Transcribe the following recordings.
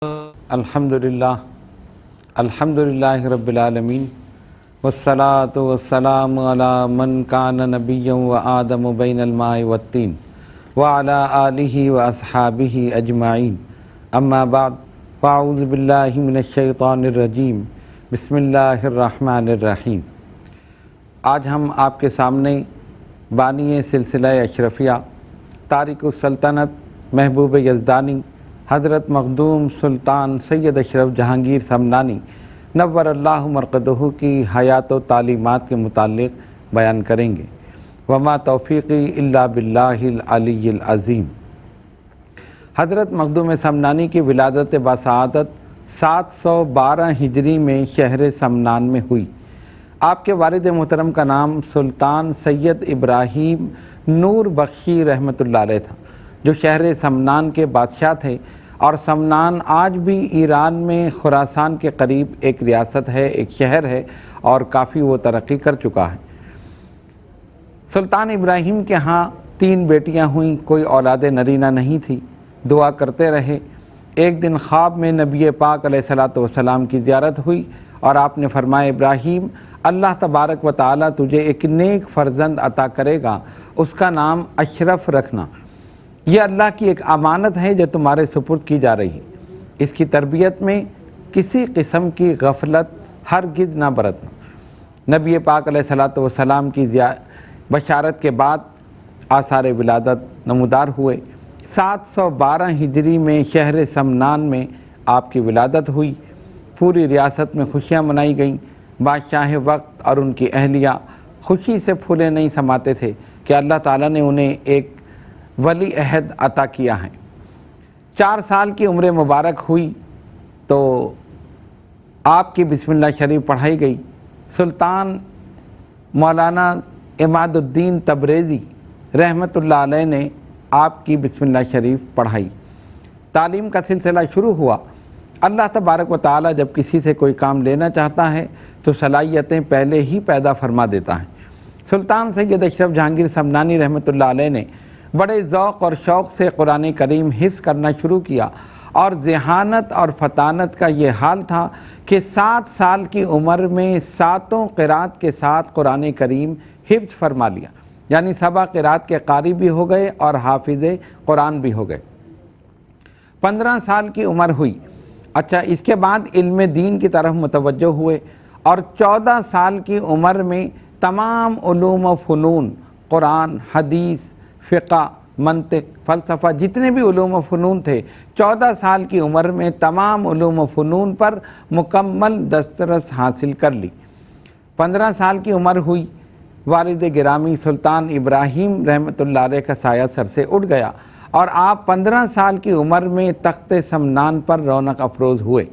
الحمدللہ رب العالمین والصلاة والسلام علی من کان نبیا و آدم بین الماء والطین وعلی آلہ واصحابہ اجمعین اما بعد فاعوذ باللہ من الشیطان الرجیم بسم اللہ الرحمن الرحیم۔ آج ہم آپ کے سامنے بانی سلسلہ اشرفیہ تارک السلطنت محبوب یزدانی حضرت مخدوم سلطان سید اشرف جہانگیر سمنانی نور اللہ مرقدہ کی حیات و تعلیمات کے متعلق بیان کریں گے۔ وما توفیقی الا باللہ العلی العظیم۔ حضرت مخدوم سمنانی کی ولادت باسعادت 712 ہجری میں شہر سمنان میں ہوئی۔ آپ کے والد محترم کا نام سلطان سید ابراہیم نور بخشی رحمۃ اللہ علیہ تھا، جو شہر سمنان کے بادشاہ تھے، اور سمنان آج بھی ایران میں خراسان کے قریب ایک ریاست ہے، ایک شہر ہے، اور کافی وہ ترقی کر چکا ہے۔ سلطان ابراہیم کے ہاں 3 بیٹیاں ہوئیں، کوئی اولاد نرینہ نہیں تھی۔ دعا کرتے رہے۔ ایک دن خواب میں نبی پاک علیہ السلام کی زیارت ہوئی اور آپ نے فرمایا، ابراہیم اللہ تبارک و تعالیٰ تجھے ایک نیک فرزند عطا کرے گا، اس کا نام اشرف رکھنا۔ یہ اللہ کی ایک امانت ہے جو تمہارے سپرد کی جا رہی ہے، اس کی تربیت میں کسی قسم کی غفلت ہرگز نہ برتنا۔ نبی پاک علیہ السلام کی بشارت کے بعد آثار ولادت نمودار ہوئے۔ 712 ہجری میں شہر سمنان میں آپ کی ولادت ہوئی۔ پوری ریاست میں خوشیاں منائی گئیں۔ بادشاہ وقت اور ان کی اہلیہ خوشی سے پھولے نہیں سماتے تھے کہ اللہ تعالیٰ نے انہیں ایک ولی عہد عطا کیا ہے۔ 4 سال کی عمر مبارک ہوئی تو آپ کی بسم اللہ شریف پڑھائی گئی۔ سلطان مولانا عماد الدین تبریزی رحمۃ اللہ علیہ نے آپ کی بسم اللہ شریف پڑھائی۔ تعلیم کا سلسلہ شروع ہوا۔ اللہ تبارک و تعالیٰ جب کسی سے کوئی کام لینا چاہتا ہے تو صلاحیتیں پہلے ہی پیدا فرما دیتا ہے۔ سلطان سید اشرف جہانگیر سمنانی رحمۃ اللہ علیہ نے بڑے ذوق اور شوق سے قرآن کریم حفظ کرنا شروع کیا، اور ذہانت اور فطانت کا یہ حال تھا کہ 7 سال کی عمر میں 7 قرات کے ساتھ قرآن کریم حفظ فرما لیا، یعنی 7 قرات کے قاری بھی ہو گئے اور حافظ قرآن بھی ہو گئے۔ 15 سال کی عمر ہوئی۔ اچھا، اس کے بعد علم دین کی طرف متوجہ ہوئے، اور 14 سال کی عمر میں تمام علوم و فنون، قرآن، حدیث، فقہ، منطق، فلسفہ، جتنے بھی علوم و فنون تھے، 14 سال کی عمر میں تمام علوم و فنون پر مکمل دسترس حاصل کر لی۔ 15 سال کی عمر ہوئی، والد گرامی سلطان ابراہیم رحمۃ اللہ علیہ کا سایہ سر سے اٹھ گیا، اور آپ 15 سال کی عمر میں تخت سمنان پر رونق افروز ہوئے۔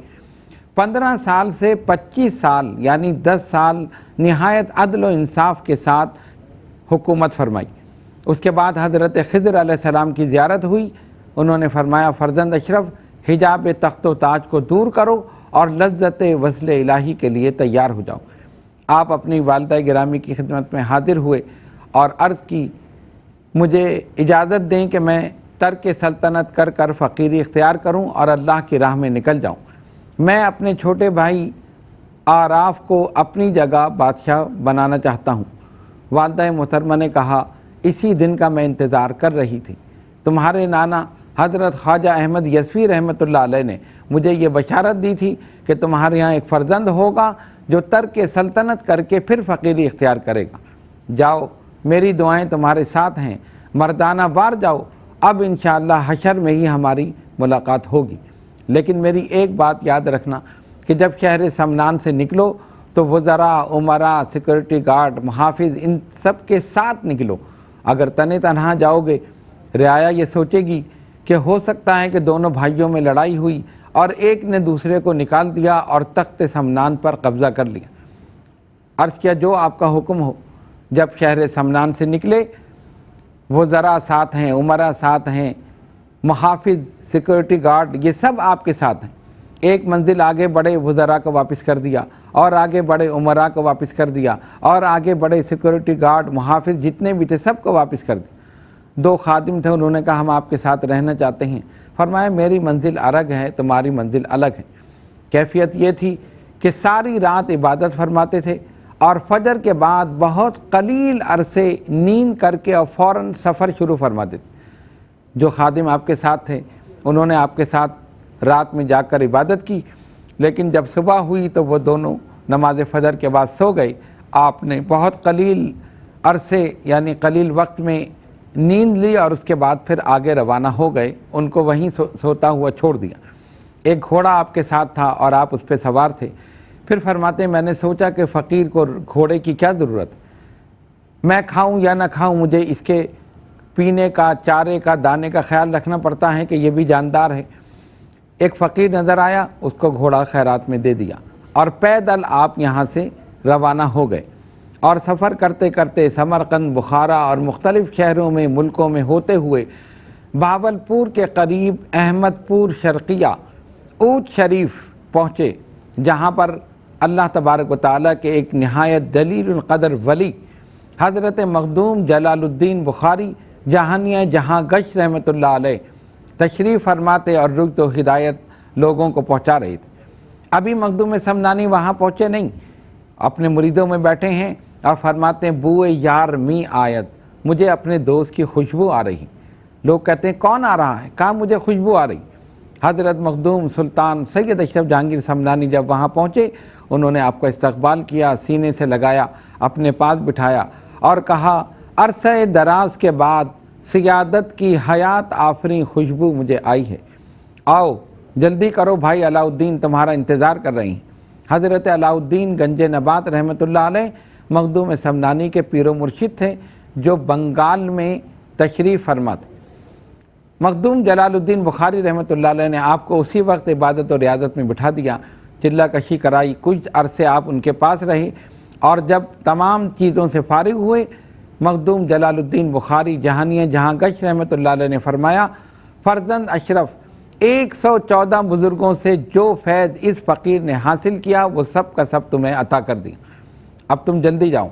15 سال سے 25 سال یعنی 10 سال نہایت عدل و انصاف کے ساتھ حکومت فرمائی۔ اس کے بعد حضرت خضر علیہ السلام کی زیارت ہوئی۔ انہوں نے فرمایا، فرزند اشرف حجاب تخت و تاج کو دور کرو اور لذت وصل الہی کے لیے تیار ہو جاؤ۔ آپ اپنی والدہ گرامی کی خدمت میں حاضر ہوئے اور عرض کی، مجھے اجازت دیں کہ میں ترک سلطنت کر کر فقیری اختیار کروں اور اللہ کی راہ میں نکل جاؤں۔ میں اپنے چھوٹے بھائی آراف کو اپنی جگہ بادشاہ بنانا چاہتا ہوں۔ والدہ محترمہ نے کہا، اسی دن کا میں انتظار کر رہی تھی۔ تمہارے نانا حضرت خواجہ احمد یسوی رحمۃ اللہ علیہ نے مجھے یہ بشارت دی تھی کہ تمہارے یہاں ایک فرزند ہوگا جو ترک سلطنت کر کے پھر فقیری اختیار کرے گا۔ جاؤ، میری دعائیں تمہارے ساتھ ہیں، مردانہ وار جاؤ، اب انشاءاللہ حشر میں ہی ہماری ملاقات ہوگی۔ لیکن میری ایک بات یاد رکھنا کہ جب شہر سمنان سے نکلو تو وزراء، امراء، سیکورٹی گارڈ، محافظ، ان سب کے ساتھ نکلو۔ اگر تنے تنہا جاؤ گے، رعایا یہ سوچے گی کہ ہو سکتا ہے کہ دونوں بھائیوں میں لڑائی ہوئی اور ایک نے دوسرے کو نکال دیا اور تخت سمنان پر قبضہ کر لیا۔ عرض کیا، جو آپ کا حکم ہو۔ جب شہر سمنان سے نکلے، وزراء ساتھ ہیں، امراء ساتھ ہیں، محافظ، سیکورٹی گارڈ، یہ سب آپ کے ساتھ ہیں۔ ایک منزل آگے بڑے وزراء کو واپس کر دیا، اور آگے بڑے امراء کو واپس کر دیا، اور آگے بڑے سیکورٹی گارڈ، محافظ جتنے بھی تھے سب کو واپس کر دیا۔ 2 خادم تھے، انہوں نے کہا ہم آپ کے ساتھ رہنا چاہتے ہیں۔ فرمایا میری منزل الگ ہے، تمہاری منزل الگ ہے۔ کیفیت یہ تھی کہ ساری رات عبادت فرماتے تھے اور فجر کے بعد بہت قلیل عرصے نیند کر کے اور فوراً سفر شروع فرماتے تھے۔ جو خادم آپ کے ساتھ تھے انہوں نے آپ کے ساتھ رات میں جا کر عبادت کی، لیکن جب صبح ہوئی تو وہ دونوں نماز فجر کے بعد سو گئے۔ آپ نے بہت قلیل عرصے یعنی قلیل وقت میں نیند لی اور اس کے بعد پھر آگے روانہ ہو گئے، ان کو وہیں سوتا ہوا چھوڑ دیا۔ ایک گھوڑا آپ کے ساتھ تھا اور آپ اس پہ سوار تھے۔ پھر فرماتے ہیں میں نے سوچا کہ فقیر کو گھوڑے کی کیا ضرورت، میں کھاؤں یا نہ کھاؤں، مجھے اس کے پینے کا، چارے کا، دانے کا خیال رکھنا پڑتا ہے کہ یہ بھی جاندار ہے۔ ایک فقیر نظر آیا، اس کو گھوڑا خیرات میں دے دیا اور پیدل آپ یہاں سے روانہ ہو گئے، اور سفر کرتے کرتے سمرقند، بخارا اور مختلف شہروں میں، ملکوں میں ہوتے ہوئے بہاولپور کے قریب احمد پور شرقیہ اونٹ شریف پہنچے، جہاں پر اللہ تبارک و تعالیٰ کے ایک نہایت جلیل القدر ولی حضرت مخدوم جلال الدین بخاری جہانیہ جہاں گشت رحمۃ اللہ علیہ تشریف فرماتے اور رشد و ہدایت لوگوں کو پہنچا رہے تھے۔ ابھی مخدوم سمنانی وہاں پہنچے نہیں، اپنے مریدوں میں بیٹھے ہیں اور فرماتے ہیں بوئے یار می آیت، مجھے اپنے دوست کی خوشبو آ رہی۔ لوگ کہتے ہیں کون آ رہا ہے؟ کہا مجھے خوشبو آ رہی۔ حضرت مخدوم سلطان سید اشرف جہانگیر سمنانی جب وہاں پہنچے، انہوں نے آپ کا استقبال کیا، سینے سے لگایا، اپنے پاس بٹھایا اور کہا عرصہ دراز کے بعد سیادت کی حیات آفریں خوشبو مجھے آئی ہے، آؤ جلدی کرو بھائی علاء الدین تمہارا انتظار کر رہی ہیں۔ حضرت علاء الدین گنج نبات رحمۃ اللہ علیہ مخدوم سمنانی کے پیر و مرشد تھے، جو بنگال میں تشریف فرما تھے۔ مخدوم جلال الدین بخاری رحمۃ اللہ علیہ نے آپ کو اسی وقت عبادت و ریاضت میں بٹھا دیا، چلہ کشی کرائی، کچھ عرصے آپ ان کے پاس رہے، اور جب تمام چیزوں سے فارغ ہوئے، مخدوم جلال الدین بخاری جہانیہ جہاں گشت رحمۃ اللہ علیہ نے فرمایا فرزند اشرف 114 بزرگوں سے جو فیض اس فقیر نے حاصل کیا وہ سب کا سب تمہیں عطا کر دیا، اب تم جلدی جاؤ۔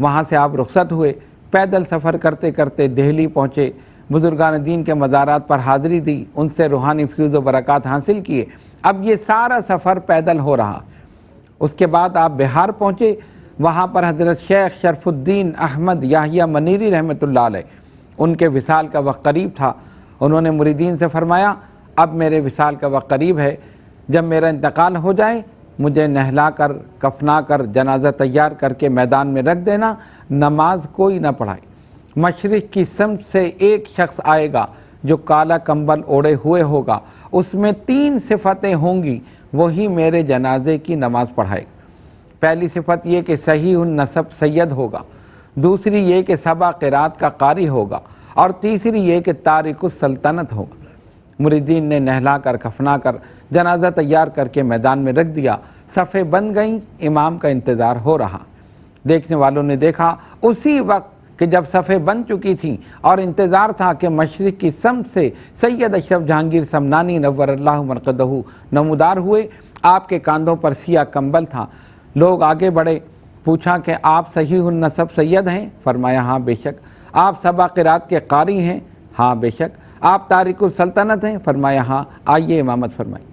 وہاں سے آپ رخصت ہوئے، پیدل سفر کرتے کرتے دہلی پہنچے، بزرگان دین کے مزارات پر حاضری دی، ان سے روحانی فیض و برکات حاصل کیے۔ اب یہ سارا سفر پیدل ہو رہا۔ اس کے بعد آپ بہار پہنچے، وہاں پر حضرت شیخ شرف الدین احمد یحییٰ منیری رحمۃ اللہ علیہ، ان کے وصال کا وقت قریب تھا۔ انہوں نے مریدین سے فرمایا اب میرے وصال کا وقت قریب ہے، جب میرا انتقال ہو جائے مجھے نہلا کر، کفنا کر، جنازہ تیار کر کے میدان میں رکھ دینا، نماز کوئی نہ پڑھائے۔ مشرق کی سمت سے ایک شخص آئے گا جو کالا کمبل اوڑے ہوئے ہوگا، اس میں 3 صفتیں ہوں گی، وہی میرے جنازے کی نماز پڑھائے گا۔ پہلی صفت یہ کہ صحیح النسب سید ہوگا، دوسری یہ کہ 7 قرات کا قاری ہوگا، اور تیسری یہ کہ تارک السلطنت ہوگا۔ مریدین نے نہلا کر، کفنا کر، جنازہ تیار کر کے میدان میں رکھ دیا، صفیں بن گئیں، امام کا انتظار ہو رہا۔ دیکھنے والوں نے دیکھا اسی وقت کہ جب صفیں بن چکی تھیں اور انتظار تھا کہ مشرق کی سمت سے سید اشرف جہانگیر سمنانی نور اللہ مرقدہ نمودار ہوئے، آپ کے کاندھوں پر سیاہ کمبل تھا۔ لوگ آگے بڑھے، پوچھا کہ آپ صحیح النسب سید ہیں؟ فرمایا ہاں بے شک۔ آپ 7 قرات کے قاری ہیں؟ ہاں بے شک۔ آپ تارک السلطنت ہیں؟ فرمایا ہاں، آئیے امامت فرمائیں۔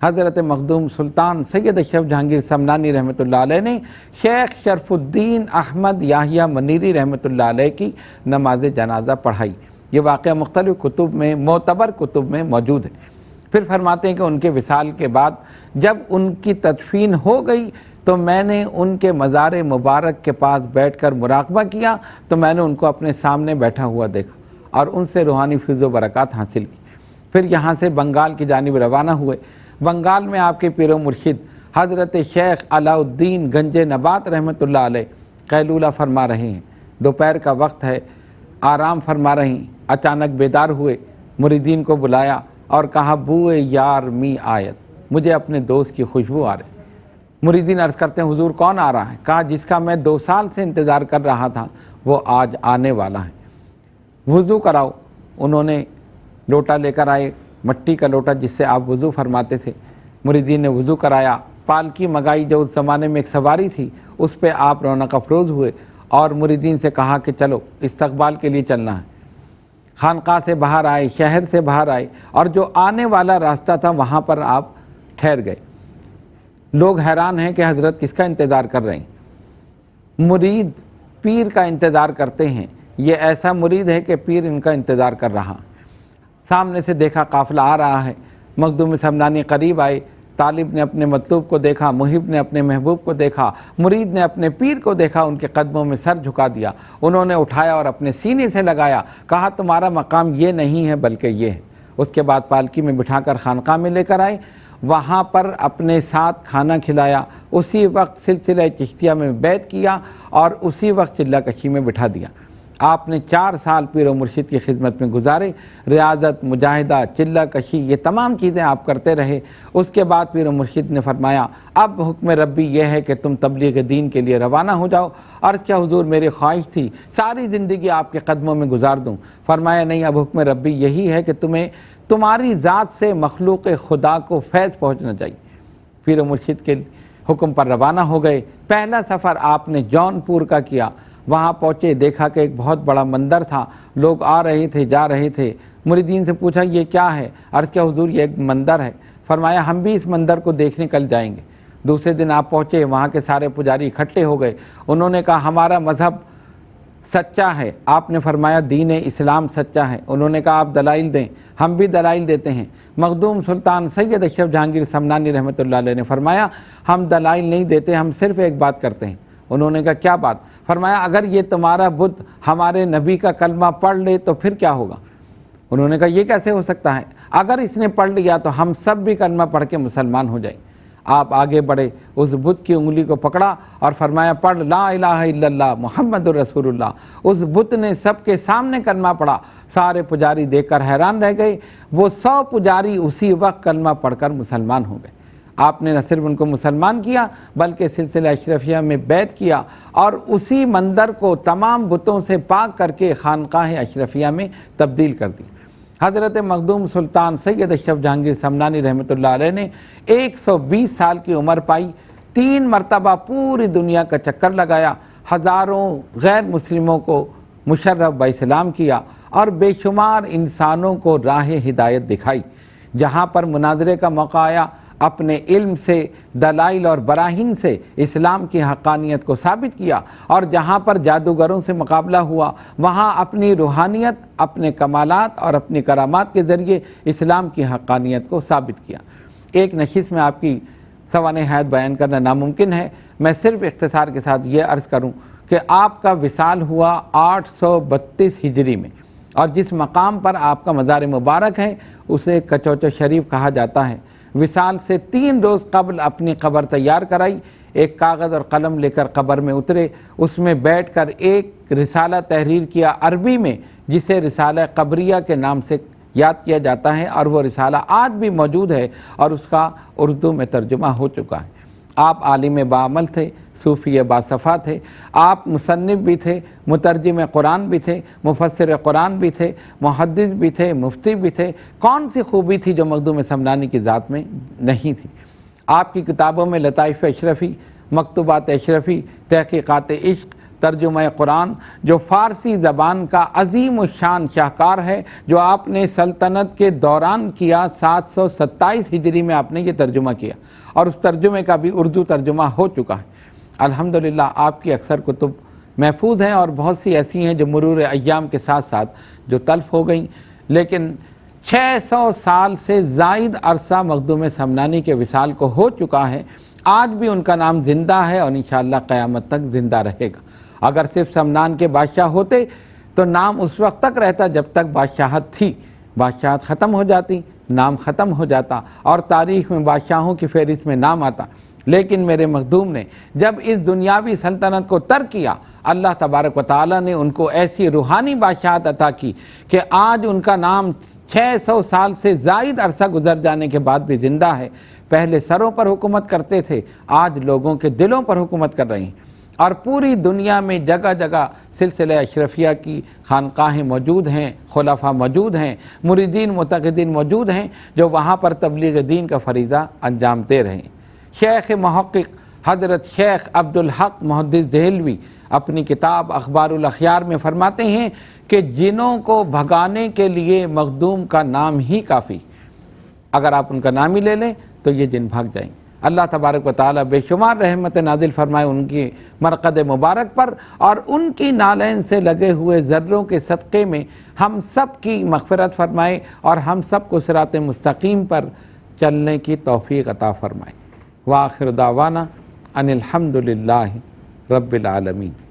حضرت مخدوم سلطان سید اشرف جہانگیر سمنانی رحمۃ اللہ علیہ نے شیخ شرف الدین احمد یحییٰ منیری رحمۃ اللہ علیہ کی نماز جنازہ پڑھائی۔ یہ واقعہ مختلف کتب میں، معتبر کتب میں موجود ہے۔ پھر فرماتے ہیں کہ ان کے وصال کے بعد جب ان کی تدفین ہو گئی تو میں نے ان کے مزار مبارک کے پاس بیٹھ کر مراقبہ کیا، تو میں نے ان کو اپنے سامنے بیٹھا ہوا دیکھا اور ان سے روحانی فیض و برکات حاصل کی۔ پھر یہاں سے بنگال کی جانب روانہ ہوئے۔ بنگال میں آپ کے پیر و مرشد حضرت شیخ علاء الدین گنج نبات رحمۃ اللہ علیہ قیلولہ فرما رہے ہیں، دوپہر کا وقت ہے، آرام فرما رہے ہیں۔ اچانک بیدار ہوئے، مریدین کو بلایا اور کہا بوئے یار می آیت، مجھے اپنے دوست کی خوشبو آ رہی۔ مریدین عرض کرتے ہیں حضور کون آ رہا ہے؟ کہا جس کا میں 2 سال سے انتظار کر رہا تھا وہ آج آنے والا ہے، وضو کراؤ۔ انہوں نے لوٹا لے کر آئے، مٹی کا لوٹا جس سے آپ وضو فرماتے تھے۔ مریدین نے وضو کرایا، پالکی منگائی جو اس زمانے میں ایک سواری تھی، اس پہ آپ رونق افروز ہوئے اور مریدین سے کہا کہ چلو استقبال کے لیے چلنا ہے۔ خانقاہ سے باہر آئے، شہر سے باہر آئے، اور جو آنے والا راستہ تھا وہاں پر آپ ٹھہر گئے۔ لوگ حیران ہیں کہ حضرت کس کا انتظار کر رہے ہیں؟ مرید پیر کا انتظار کرتے ہیں، یہ ایسا مرید ہے کہ پیر ان کا انتظار کر رہا۔ سامنے سے دیکھا قافلہ آ رہا ہے، مخدوم سمنانی قریب آئے، طالب نے اپنے مطلوب کو دیکھا، محب نے اپنے محبوب کو دیکھا، مرید نے اپنے پیر کو دیکھا، ان کے قدموں میں سر جھکا دیا، انہوں نے اٹھایا اور اپنے سینے سے لگایا، کہا تمہارا مقام یہ نہیں ہے بلکہ یہ ہے۔ اس کے بعد پالکی میں بٹھا کر خانقاہ میں لے کر آئے، وہاں پر اپنے ساتھ کھانا کھلایا، اسی وقت سلسلہ چشتیہ میں بیعت کیا اور اسی وقت چلہ کشی میں بٹھا دیا۔ آپ نے 4 سال پیر و مرشد کی خدمت میں گزارے، ریاضت، مجاہدہ، چلہ کشی، یہ تمام چیزیں آپ کرتے رہے۔ اس کے بعد پیر و مرشد نے فرمایا اب حکم ربی یہ ہے کہ تم تبلیغ دین کے لیے روانہ ہو جاؤ۔ عرض کیا حضور میری خواہش تھی ساری زندگی آپ کے قدموں میں گزار دوں۔ فرمایا نہیں، اب حکم ربی یہی ہے کہ تمہیں تمہاری ذات سے مخلوق خدا کو فیض پہنچنا چاہیے۔ پیر و مرشد کے حکم پر روانہ ہو گئے۔ پہلا سفر آپ نے جونپور کا کیا۔ وہاں پہنچے، دیکھا کہ ایک بہت بڑا مندر تھا، لوگ آ رہے تھے جا رہے تھے۔ مریدین سے پوچھا یہ کیا ہے؟ عرض کیا حضور یہ ایک مندر ہے۔ فرمایا ہم بھی اس مندر کو دیکھنے کل جائیں گے۔ دوسرے دن آپ پہنچے، وہاں کے سارے پجاری اکٹھے ہو گئے، انہوں نے کہا ہمارا مذہب سچا ہے۔ آپ نے فرمایا دین اسلام سچا ہے۔ انہوں نے کہا آپ دلائل دیں۔ ہم بھی دلائل دیتے ہیں۔ مخدوم سلطان سید اشرف جہانگیر سمنانی رحمۃ اللہ علیہ نے فرمایا ہم دلائل نہیں دیتے، ہم صرف ایک بات کرتے ہیں۔ انہوں نے کہا کیا بات؟ فرمایا اگر یہ تمہارا بت ہمارے نبی کا کلمہ پڑھ لے تو پھر کیا ہوگا؟ انہوں نے کہا یہ کیسے ہو سکتا ہے؟ اگر اس نے پڑھ لیا تو ہم سب بھی کلمہ پڑھ کے مسلمان ہو جائیں۔ آپ آگے بڑھے، اس بت کی انگلی کو پکڑا اور فرمایا پڑھ لا الہ الا اللہ محمد رسول اللہ۔ اس بت نے سب کے سامنے کلمہ پڑھا۔ سارے پجاری دیکھ کر حیران رہ گئے۔ وہ 100 پجاری اسی وقت کلمہ پڑھ کر مسلمان ہو گئے۔ آپ نے نہ صرف ان کو مسلمان کیا بلکہ سلسلہ اشرفیہ میں بیعت کیا اور اسی مندر کو تمام بتوں سے پاک کر کے خانقاہ اشرفیہ میں تبدیل کر دیا۔ حضرت مخدوم سلطان سید اشرف جہانگیر سمنانی رحمۃ اللہ علیہ نے 120 سال کی عمر پائی، 3 مرتبہ پوری دنیا کا چکر لگایا، ہزاروں غیر مسلموں کو مشرف با اسلام کیا اور بے شمار انسانوں کو راہ ہدایت دکھائی۔ جہاں پر مناظرے کا موقع آیا اپنے علم سے، دلائل اور براہین سے اسلام کی حقانیت کو ثابت کیا، اور جہاں پر جادوگروں سے مقابلہ ہوا وہاں اپنی روحانیت، اپنے کمالات اور اپنی کرامات کے ذریعے اسلام کی حقانیت کو ثابت کیا۔ ایک نشست میں آپ کی سوانح حیات بیان کرنا ناممکن ہے، میں صرف اختصار کے ساتھ یہ عرض کروں کہ آپ کا وصال ہوا 832 ہجری میں، اور جس مقام پر آپ کا مزار مبارک ہے اسے کچوچو شریف کہا جاتا ہے۔ وصال سے 3 روز قبل اپنی قبر تیار کرائی، ایک کاغذ اور قلم لے کر قبر میں اترے، اس میں بیٹھ کر ایک رسالہ تحریر کیا عربی میں جسے رسالہ قبریہ کے نام سے یاد کیا جاتا ہے، اور وہ رسالہ آج بھی موجود ہے اور اس کا اردو میں ترجمہ ہو چکا ہے۔ آپ عالم باعمل تھے، صوفی باصفا تھے، آپ مصنف بھی تھے، مترجم قرآن بھی تھے، مفسر قرآن بھی تھے، محدث بھی تھے، مفتی بھی تھے۔ کون سی خوبی تھی جو مخدوم سمنانی کی ذات میں نہیں تھی؟ آپ کی کتابوں میں لطائف اشرفی، مکتوبات اشرفی، تحقیقات عشق، ترجمہ قرآن جو فارسی زبان کا عظیم الشان شاہکار ہے، جو آپ نے سلطنت کے دوران کیا، 727 ہجری میں آپ نے یہ ترجمہ کیا، اور اس ترجمے کا بھی اردو ترجمہ ہو چکا ہے۔ الحمدللہ آپ کی اکثر کتب محفوظ ہیں اور بہت سی ایسی ہیں جو مرور ایام کے ساتھ ساتھ جو تلف ہو گئیں، لیکن 600 سال سے زائد عرصہ مخدوم سمنانی کے وصال کو ہو چکا ہے۔ آج بھی ان کا نام زندہ ہے اور انشاءاللہ قیامت تک زندہ رہے گا۔ اگر صرف سمنان کے بادشاہ ہوتے تو نام اس وقت تک رہتا جب تک بادشاہت تھی، بادشاہت ختم ہو جاتی، نام ختم ہو جاتا اور تاریخ میں بادشاہوں کی فہرست میں نام آتا۔ لیکن میرے مخدوم نے جب اس دنیاوی سلطنت کو ترک کیا، اللہ تبارک و تعالیٰ نے ان کو ایسی روحانی بادشاہت عطا کی کہ آج ان کا نام 600 سال سے زائد عرصہ گزر جانے کے بعد بھی زندہ ہے۔ پہلے سروں پر حکومت کرتے تھے، آج لوگوں کے دلوں پر حکومت کر رہے ہیں، اور پوری دنیا میں جگہ جگہ سلسلہ اشرفیہ کی خانقاہیں موجود ہیں، خلفاء موجود ہیں، مریدین معتقدین موجود ہیں جو وہاں پر تبلیغ دین کا فریضہ انجام دے رہے ہیں۔ شیخ محقق حضرت شیخ عبدالحق محدث دہلوی اپنی کتاب اخبار الاخیار میں فرماتے ہیں کہ جنوں کو بھگانے کے لیے مخدوم کا نام ہی کافی، اگر آپ ان کا نام ہی لے لیں تو یہ جن بھاگ جائیں گے۔ اللہ تبارک و تعالیٰ بے شمار رحمت نازل فرمائے ان کی مرقد مبارک پر، اور ان کی نالین سے لگے ہوئے ذروں کے صدقے میں ہم سب کی مغفرت فرمائے اور ہم سب کو صراط مستقیم پر چلنے کی توفیق عطا فرمائے۔ وآخر دعوانا ان الحمد للہ رب العالمین۔